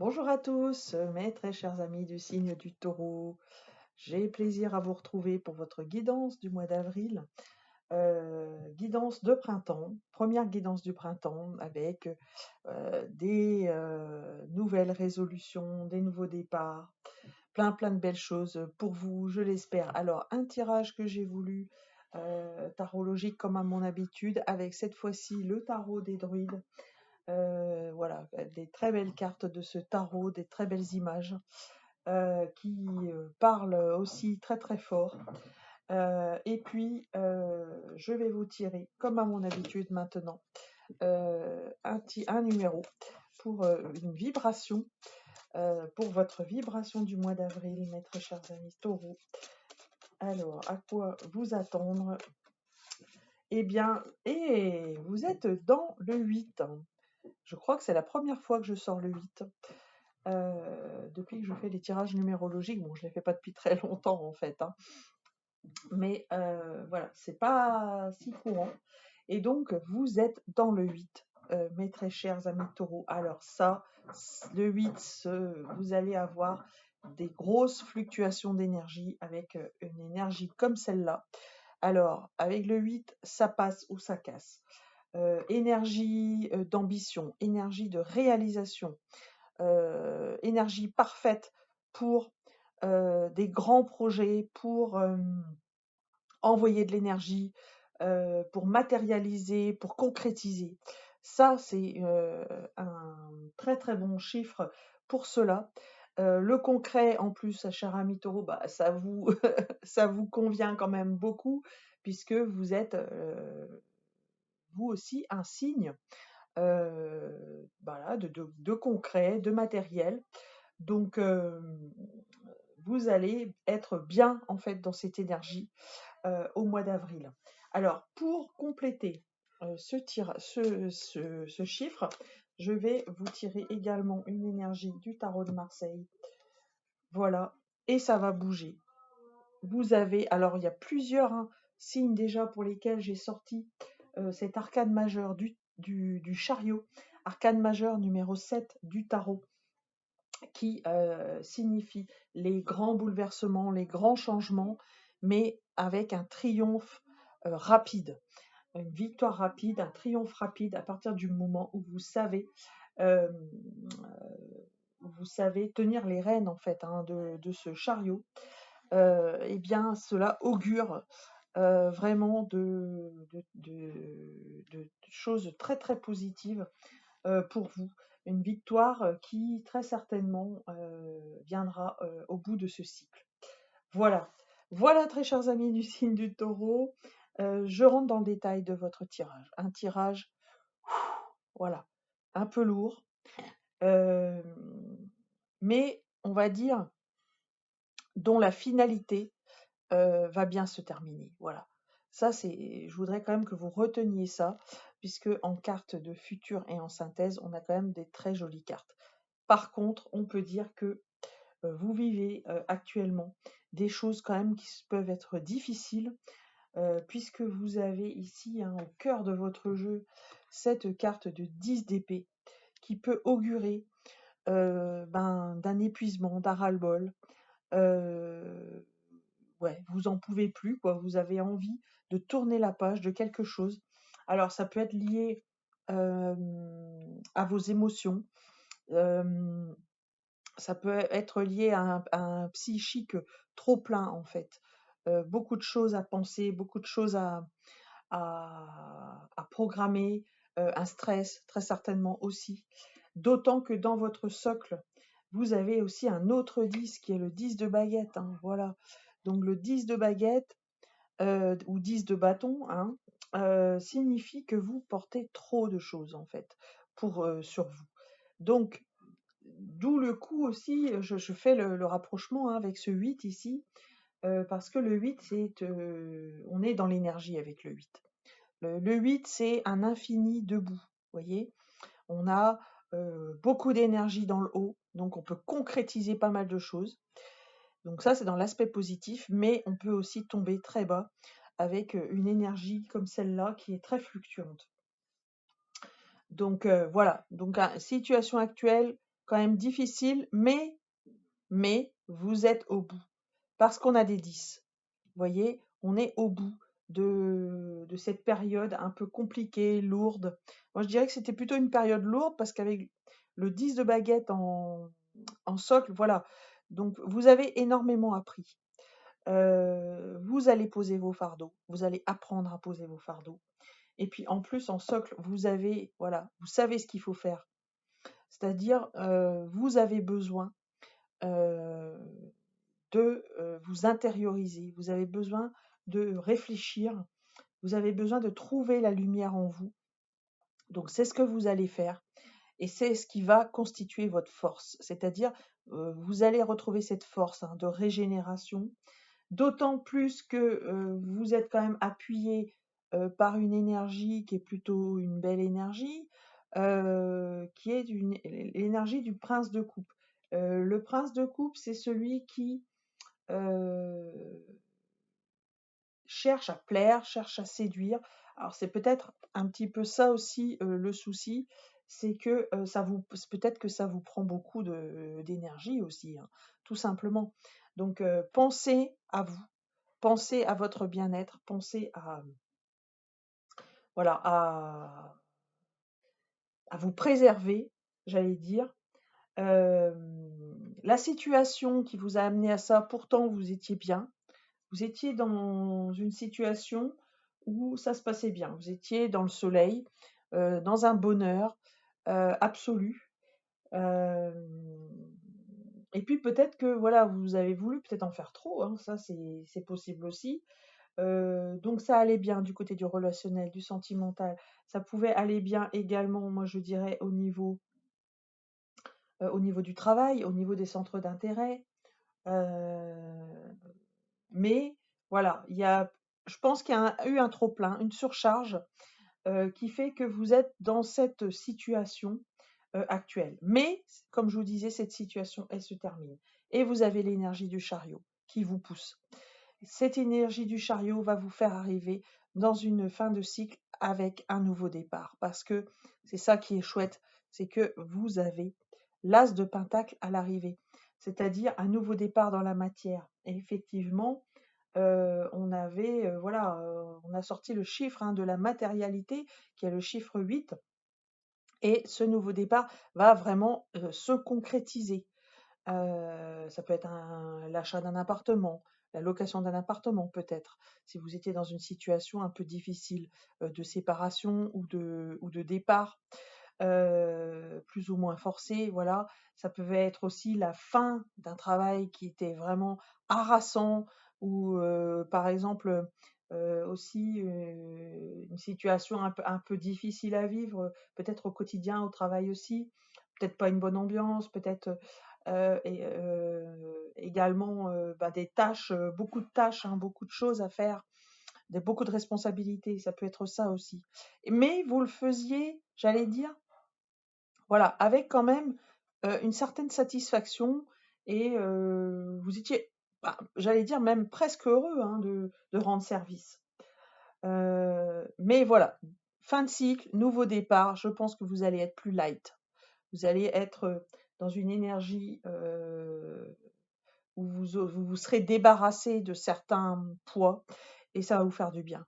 Bonjour à tous, mes très chers amis du signe du Taureau. J'ai plaisir à vous retrouver pour votre guidance du mois d'avril. Guidance de printemps, première guidance du printemps avec des nouvelles résolutions, des nouveaux départs, plein de belles choses pour vous, je l'espère. Alors, un tirage que j'ai voulu tarologique comme à mon habitude, avec cette fois-ci le tarot des druides. Voilà, des très belles cartes de ce tarot, des très belles images qui parlent aussi très fort. Et puis, je vais vous tirer, comme à mon habitude maintenant, un numéro pour une vibration, pour votre vibration du mois d'avril, mes très chers amis taureaux. Alors, à quoi vous attendre? Eh bien, et vous êtes dans le 8. Je crois que c'est la première fois que je sors le 8. Depuis que je fais les tirages numérologiques. Bon, je ne les fais pas depuis très longtemps en fait, hein. Mais voilà, c'est pas si courant. Et donc, vous êtes dans le 8, mes très chers amis taureaux. Alors ça, le 8, vous allez avoir des grosses fluctuations d'énergie avec une énergie comme celle-là. Alors, avec le 8, ça passe ou ça casse. Énergie d'ambition, énergie de réalisation, énergie parfaite pour des grands projets, pour envoyer de l'énergie, pour matérialiser, pour concrétiser. Ça, c'est un très bon chiffre pour cela. Le concret, en plus, cher ami taureau, bah, ça vous, ça vous convient quand même beaucoup, puisque vous êtes vous aussi un signe voilà, de concret, de matériel. Donc, vous allez être bien en fait dans cette énergie au mois d'avril. Alors, pour compléter ce chiffre, je vais vous tirer également une énergie du tarot de Marseille. Voilà, et ça va bouger. Vous avez, alors il y a plusieurs signes déjà pour lesquels j'ai sorti cet arcane majeur du chariot, arcane majeur numéro 7 du tarot, qui signifie les grands bouleversements, les grands changements, mais avec un triomphe rapide, une victoire rapide, un triomphe rapide à partir du moment où euh, vous savez tenir les rênes en fait de ce chariot. Eh bien, cela augure vraiment de choses très positives pour vous. Une victoire qui très certainement viendra au bout de ce cycle. Voilà. Voilà, très chers amis du signe du taureau. Je rentre dans le détail de votre tirage. Un tirage, voilà, un peu lourd, euh, mais on va dire dont la finalité va bien se terminer. Voilà. Ça, je voudrais quand même que vous reteniez ça, puisque en carte de futur et en synthèse, on a quand même des très jolies cartes. Par contre, on peut dire que vous vivez actuellement des choses quand même qui peuvent être difficiles, puisque vous avez ici au cœur de votre jeu cette carte de 10 d'épée qui peut augurer d'un épuisement, d'un ras-le-bol. Ouais, vous en pouvez plus, quoi. Vous avez envie de tourner la page de quelque chose. Alors, ça peut être lié à vos émotions. Ça peut être lié à un psychique trop plein, en fait. Beaucoup de choses à penser, beaucoup de choses à programmer, un stress, très certainement aussi. D'autant que dans votre socle, vous avez aussi un autre 10 qui est le 10 de baguette, hein, voilà. Donc le 10 de baguette ou 10 de bâton signifie que vous portez trop de choses en fait sur vous. Donc, d'où le coup aussi, je fais le rapprochement avec ce 8 ici, parce que le 8, on est dans l'énergie avec le 8. Le 8, c'est un infini debout, voyez. On a beaucoup d'énergie dans le haut, donc on peut concrétiser pas mal de choses. Donc ça, c'est dans l'aspect positif, mais on peut aussi tomber très bas avec une énergie comme celle-là qui est très fluctuante. Donc voilà, donc situation actuelle, quand même difficile, mais vous êtes au bout. Parce qu'on a des 10. Vous voyez, on est au bout de cette période un peu compliquée, lourde. Moi, je dirais que c'était plutôt une période lourde parce qu'avec le 10 de baguette en socle, voilà. Donc, vous avez énormément appris. Vous allez poser vos fardeaux. Vous allez apprendre à poser vos fardeaux. Et puis, en plus, en socle, vous avez, voilà, vous savez ce qu'il faut faire. C'est-à-dire, vous avez besoin euh, de vous intérioriser, vous avez besoin de réfléchir, vous avez besoin de trouver la lumière en vous. Donc c'est ce que vous allez faire et c'est ce qui va constituer votre force. C'est-à-dire, vous allez retrouver cette force de régénération, d'autant plus que vous êtes quand même appuyé par une énergie qui est plutôt une belle énergie, qui est l'énergie du prince de coupe. Le prince de coupe, c'est celui qui cherche à plaire, cherche à séduire. Alors c'est peut-être un petit peu ça aussi le souci, c'est que peut-être que ça vous prend beaucoup d'énergie aussi, hein, tout simplement. Donc pensez à vous, pensez à votre bien-être, pensez à voilà à vous préserver, j'allais dire. Euh, la situation qui vous a amené à ça, pourtant vous étiez bien. Vous étiez dans une situation où ça se passait bien. Vous étiez dans le soleil, dans un bonheur absolu. Euh, et puis peut-être que voilà, vous avez voulu peut-être en faire trop, hein, ça c'est possible aussi. Donc ça allait bien du côté du relationnel, du sentimental. Ça pouvait aller bien également, moi je dirais, au niveau du travail, au niveau des centres d'intérêt. Euh, Mais voilà, je pense qu'il y a eu un trop-plein, une surcharge qui fait que vous êtes dans cette situation actuelle. Mais, comme je vous disais, cette situation, elle se termine. Et vous avez l'énergie du chariot qui vous pousse. Cette énergie du chariot va vous faire arriver dans une fin de cycle avec un nouveau départ. Parce que c'est ça qui est chouette, c'est que vous avez l'as de pentacle à l'arrivée, c'est-à-dire un nouveau départ dans la matière. Et effectivement, on avait, voilà, on a sorti le chiffre de la matérialité, qui est le chiffre 8, et ce nouveau départ va vraiment se concrétiser. Ça peut être l'achat d'un appartement, la location d'un appartement peut-être, si vous étiez dans une situation un peu difficile de séparation ou de départ, plus ou moins forcé, voilà. Ça pouvait être aussi la fin d'un travail qui était vraiment harassant ou par exemple aussi une situation un peu difficile à vivre, peut-être au quotidien, au travail aussi, peut-être pas une bonne ambiance, peut-être également des tâches, beaucoup de tâches, beaucoup de choses à faire, beaucoup de responsabilités, ça peut être ça aussi. Mais vous le faisiez, j'allais dire, voilà, avec quand même une certaine satisfaction et vous étiez, j'allais dire même presque heureux de rendre service. Mais voilà, fin de cycle, nouveau départ, je pense que vous allez être plus light. Vous allez être dans une énergie où vous serez débarrassé de certains poids et ça va vous faire du bien.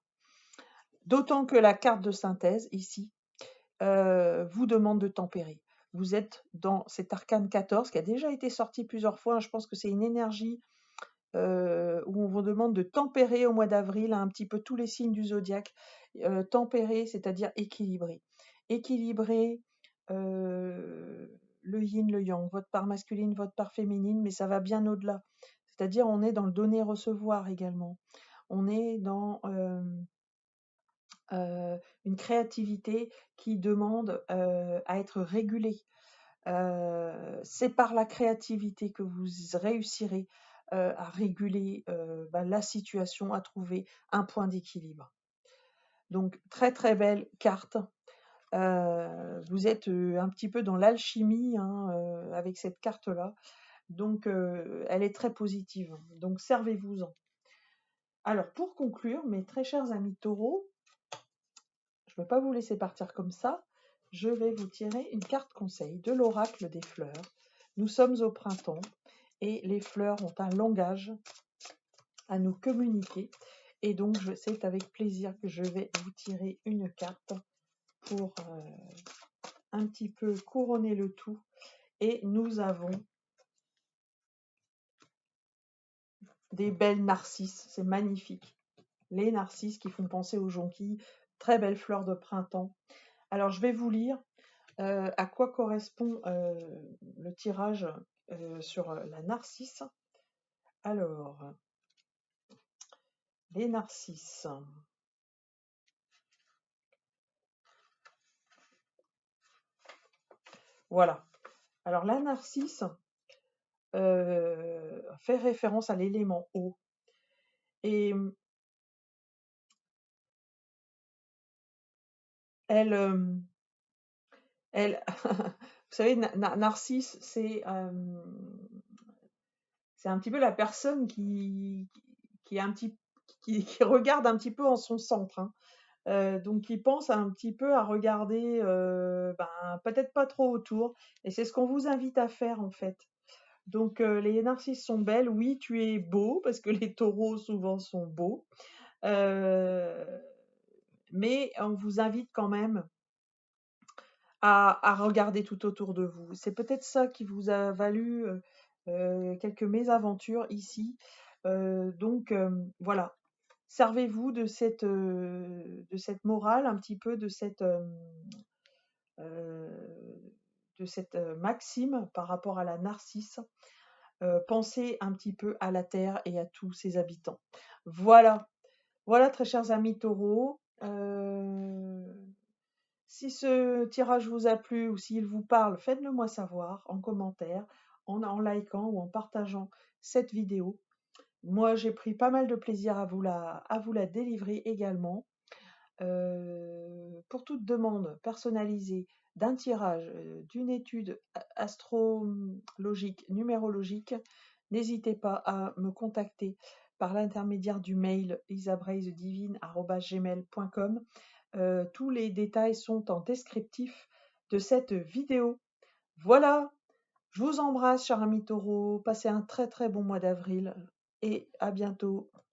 D'autant que la carte de synthèse, ici, vous demande de tempérer. Vous êtes dans cet arcane 14 qui a déjà été sorti plusieurs fois. Je pense que c'est une énergie où on vous demande de tempérer au mois d'avril un petit peu tous les signes du zodiaque. Tempérer, c'est-à-dire équilibrer. Équilibrer le yin, le yang, votre part masculine, votre part féminine, mais ça va bien au-delà. C'est-à-dire on est dans le donner-recevoir également. On est dans une créativité qui demande à être régulée. C'est par la créativité que vous réussirez à réguler la situation, à trouver un point d'équilibre. Donc très très belle carte. Vous êtes un petit peu dans l'alchimie avec cette carte-là. Donc elle est très positive. Donc servez-vous-en. Alors pour conclure, mes très chers amis taureaux, je ne vais pas vous laisser partir comme ça. je vais vous tirer une carte conseil de l'oracle des fleurs. Nous sommes au printemps et les fleurs ont un langage à nous communiquer. Et donc, c'est avec plaisir que je vais vous tirer une carte pour un petit peu couronner le tout. Et nous avons des belles narcisses, c'est magnifique. Les narcisses qui font penser aux jonquilles, très belles fleurs de printemps. Alors, je vais vous lire à quoi correspond le tirage sur la narcisse. Alors, les narcisses. Voilà. Alors, la narcisse fait référence à l'élément eau. Et elle, vous savez, Narcisse, c'est un petit peu la personne qui est un petit, qui regarde un petit peu en son centre, hein. Donc qui pense un petit peu à regarder, peut-être pas trop autour. Et c'est ce qu'on vous invite à faire en fait. Donc les narcisses sont belles, oui, tu es beau, parce que les taureaux souvent sont beaux. Mais on vous invite quand même à regarder tout autour de vous. C'est peut-être ça qui vous a valu quelques mésaventures ici. Donc voilà, servez-vous de cette morale, un petit peu de cette maxime par rapport à la narcisse. Pensez un petit peu à la Terre et à tous ses habitants. Voilà, voilà très chers amis taureaux. Si ce tirage vous a plu ou s'il vous parle, faites-le moi savoir en commentaire, en likant ou en partageant cette vidéo. Moi, j'ai pris pas mal de plaisir à vous la délivrer également. Pour toute demande personnalisée d'un tirage, d'une étude astrologique, numérologique, n'hésitez pas à me contacter par l'intermédiaire du mail isabraisedivine@gmail.com. Tous les détails sont en descriptif de cette vidéo. Voilà, je vous embrasse, chers amis taureaux. Passez un très très bon mois d'avril et à bientôt.